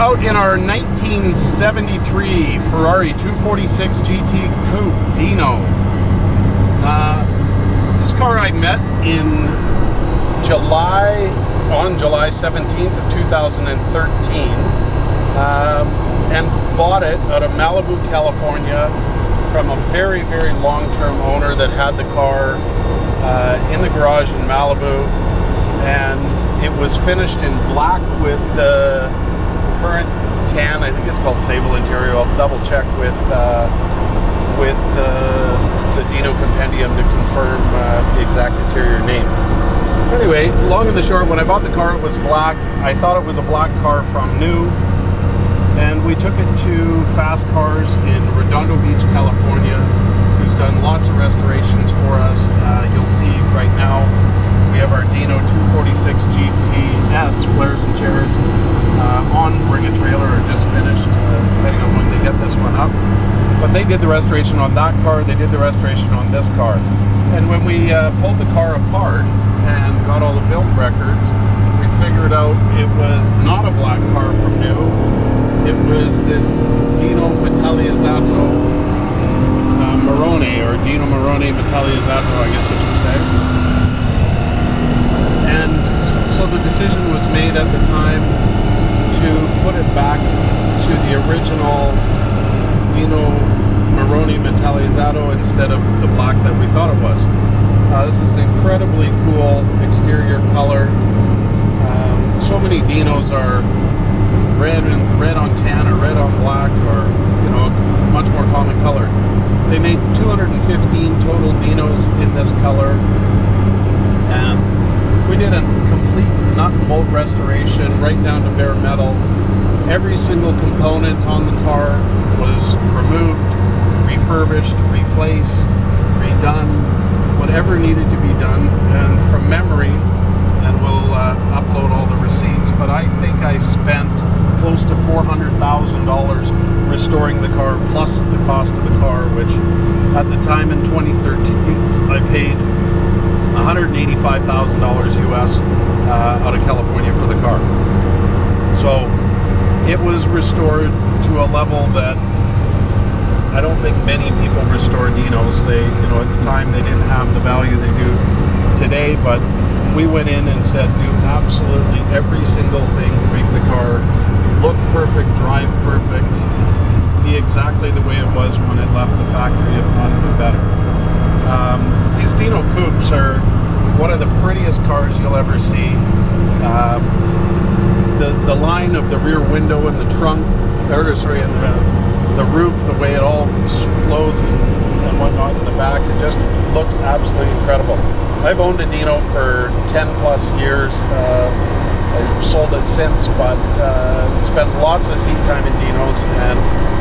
out in our 1973 Ferrari 246 GT Coupe Dino. This car I met on July 17th of 2013, and bought it out of Malibu, California, from a very, very long-term owner that had the car in the garage in Malibu, and it was finished in black with the current tan. I think it's called Sable Interior. I'll double check with the Dino compendium to confirm the exact interior name. Anyway, long and the short, when I bought the car, it was black. I thought it was a black car from new, and we took it to Fast Cars in Redondo Beach, California, who's done lots of restorations for us. You'll see right now we have our Dino 246 GTS flares and chairs on Bring a Trailer, or just finished, depending on when they get this one up. But they did the restoration on that car, they did the restoration on this car. And when we pulled the car apart and got all the build records, we figured out it was not a black car from new. It was this Dino Metallizzato Marrone, or Dino Marrone Metallizzato, I guess I should say. And so the decision was made at the time to put it back to the original Dino Marrone Metallizzato instead of the black that we thought it was. This is an incredibly cool exterior color. So many Dinos are red on tan, or red on black, or much more common color. They made 215 total Dinos in this color, and we did a complete nut and bolt restoration right down to bare metal. Every single component on the car was removed, refurbished, replaced, redone, whatever needed to be done, and from memory, and we'll upload all the receipts, but I think I spent close to $400,000 restoring the car, plus the cost of the car, which at the time in 2013 I paid $185,000 US out of California for the car. So it was restored to a level that I don't think many people restore Dinos. They, at the time they didn't have the value they do today, but we went in and said, do absolutely every single thing to make the car look perfect, drive perfect, be exactly the way it was when it left the factory, if not even better. These Dino Coupes are one of the prettiest cars you'll ever see. The line of the rear window and the trunk, and the roof, the way it all flows and whatnot in the back, it just looks absolutely incredible. I've owned a Dino for 10 plus years. I've sold it since, but spent lots of seat time in Dinos, and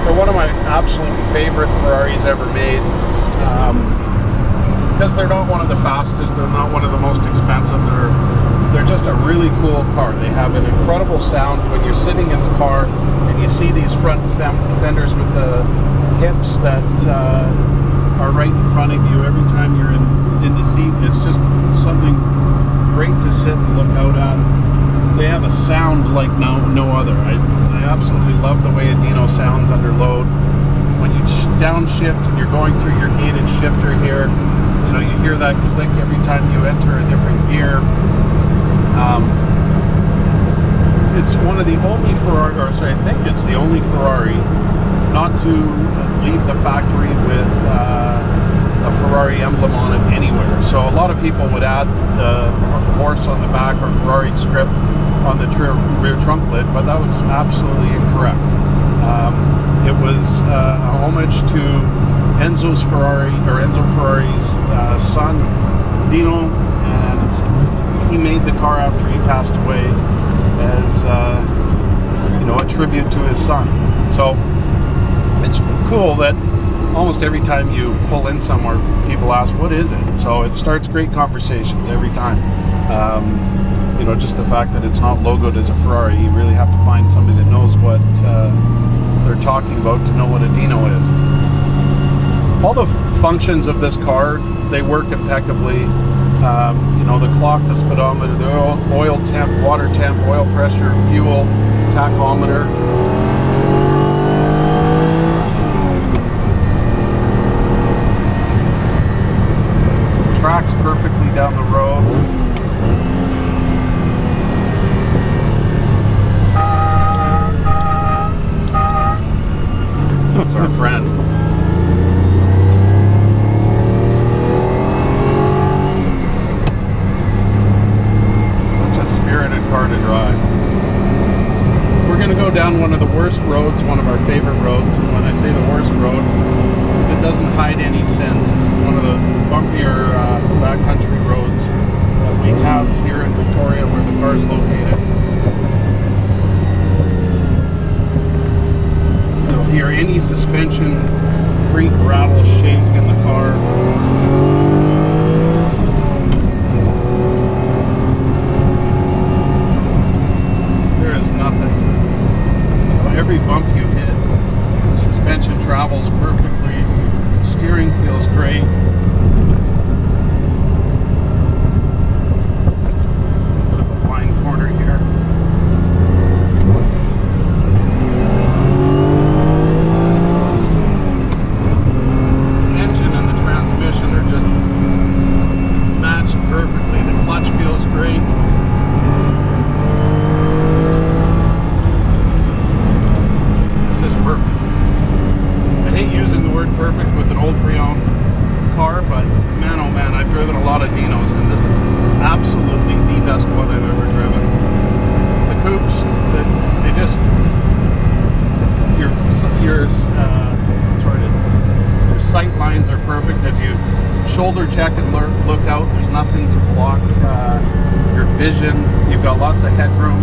they're one of my absolute favorite Ferraris ever made. Because they're not one of the fastest, they're not one of the most expensive, they're just a really cool car. They have an incredible sound when you're sitting in the car and you see these front fenders with the hips that are right in front of you every time you're in the seat. It's just something great to sit and look out at. They have a sound like no other. I absolutely love the way a Dino sounds under load. When you downshift and you're going through your gated shifter here, you hear that click every time you enter a different gear. It's one of the only Ferrari, I think it's the only Ferrari not to leave the factory with a Ferrari emblem on it anywhere. So a lot of people would add the horse on the back or Ferrari script on the rear trunk lid, but that was absolutely incorrect. It was a homage to Enzo Ferrari's son, Dino, and he made the car after he passed away as a tribute to his son. So it's cool that almost every time you pull in somewhere, people ask, what is it? So it starts great conversations every time. Just the fact that it's not logoed as a Ferrari, you really have to find somebody that knows what they're talking about to know what a Dino is. All the functions of this car, they work impeccably. The clock, the speedometer, the oil temp, water temp, oil pressure, fuel, tachometer. Tracks perfectly down the road. It's our friend. Such a spirited car to drive. We're going to go down one of the worst roads, one of our favorite roads, and when I say the worst road, is it doesn't hide any sins. It's one of the bumpier backcountry roads that we have here in Victoria where the car is located. You'll hear any suspension creak, rattle, shake in the car. There is nothing. Every bump you hit, the suspension travels perfectly, steering feels great. Bit of a blind corner here. The engine and the transmission are just matched perfectly. The clutch feels great. Perfect. I hate using the word perfect with an old pre-owned car, but man oh man, I've driven a lot of Dinos and this is absolutely the best one I've ever driven. The coupes, they just your sight lines are perfect. As you shoulder check and look out, there's nothing to block your vision. You've got lots of headroom.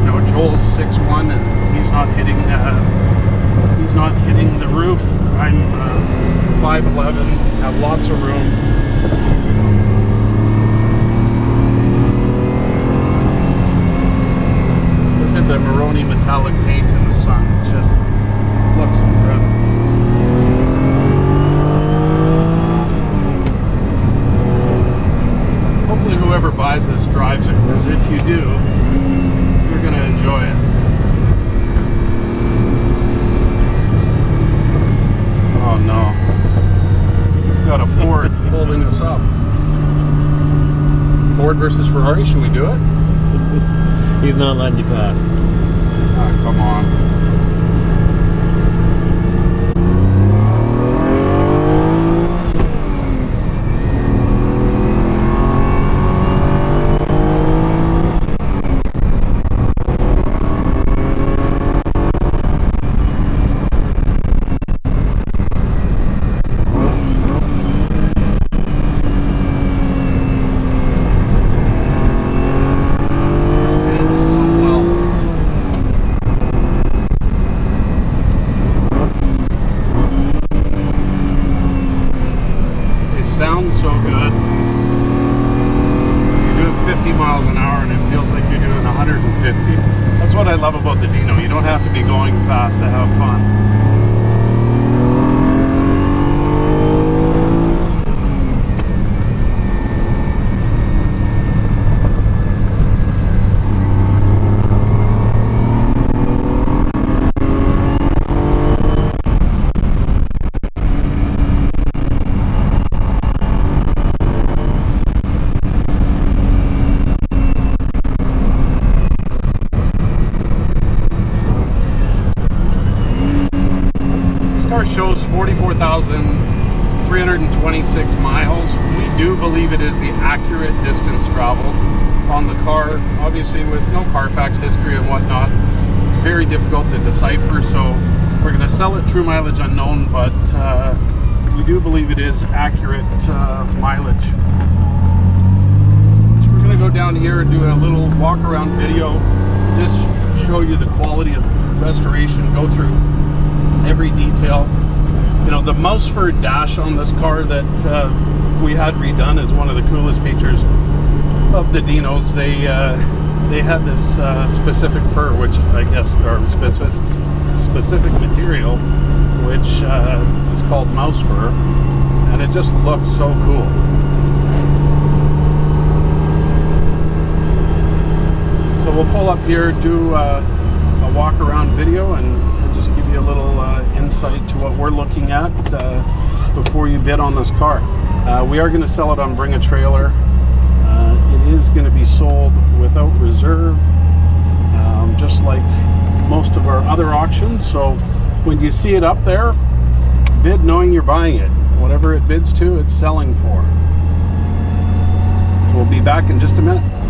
You know, Joel's 6'1" and he's not hitting the roof. I'm 5'11", have lots of room. Look at the Maroni metallic paint in the sun. It just looks incredible. Hopefully whoever buys this drives it, because if you do, you're going to enjoy it. Oh no. We've got a Ford holding us up. Ford versus Ferrari, should we do it? He's not letting you pass. Ah, come on. Sounds so good. You're doing 50 miles an hour and it feels like you're doing 150. That's what I love about the Dino. You don't have to be going fast to have fun. Shows 44,326 miles. We do believe it is the accurate distance traveled on the car. Obviously with no Carfax history and whatnot, it's very difficult to decipher, so we're going to sell it true mileage unknown, but we do believe it is accurate mileage. So we're going to go down here and do a little walk around video, just show you the quality of restoration, go through every detail. You know, the mouse fur dash on this car that we had redone is one of the coolest features of the Dinos. They had this specific fur, which I guess, or specific material, which is called mouse fur, and it just looks so cool. So we'll pull up here, do walk around video and just give you a little insight to what we're looking at before you bid on this car. We are going to sell it on Bring a Trailer. It is going to be sold without reserve, just like most of our other auctions. So when you see it up there, bid knowing you're buying it. Whatever it bids to, it's selling for. So we'll be back in just a minute.